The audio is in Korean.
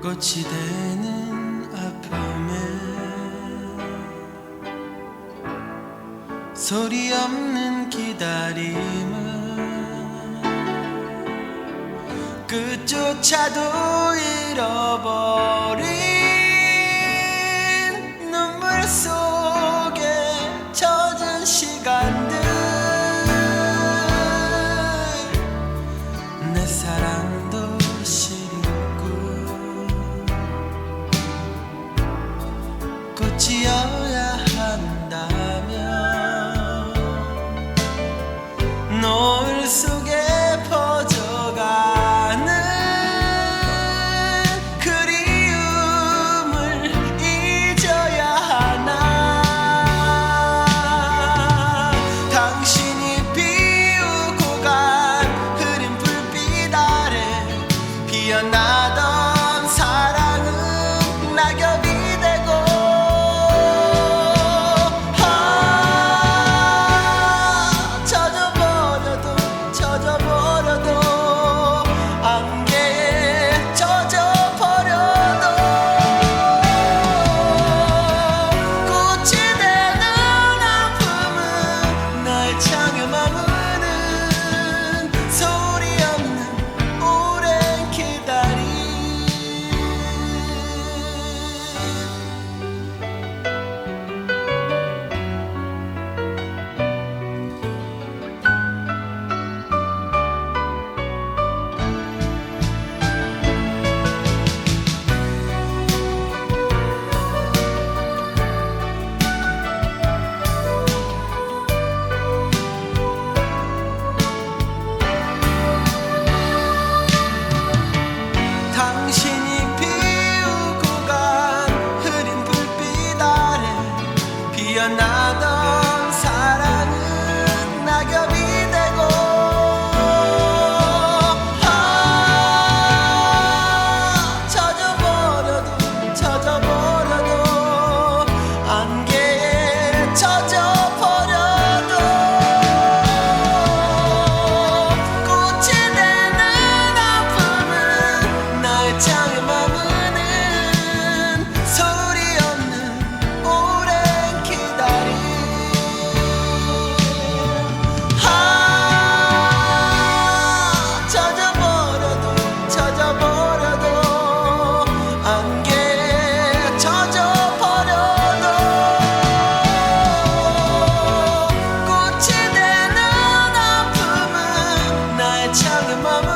꽃이 되는 아픔에 소리 없는 기다림은 끝조차도 잃어버린 눈물 속에 젖은 시간들 내 사랑도 시리고 꽃이어야 한다면 노을 속에 퍼져가는 그리움을 잊어야 하나. 당신이 피우고 간 흐린 불빛 아래 피어나던 사랑은 낙엽이 되고 젖어버려도 안개에 젖어버려도 꽃이 되는 아픔은 날 향해 머무는 소리 없는 오랜 기다림. 당신이 피우고 간 흐린 불빛 아래 피어나던 사랑은 낙엽이 되고 젖어버려도 안개에 젖어버려도 꽃이 되는 아픔은 날 향해 머무는 소리 없는 오랜 기다림. 젖어버려도 안개에 젖어버려도 꽃이 되는 아픔은 날 향해 머무는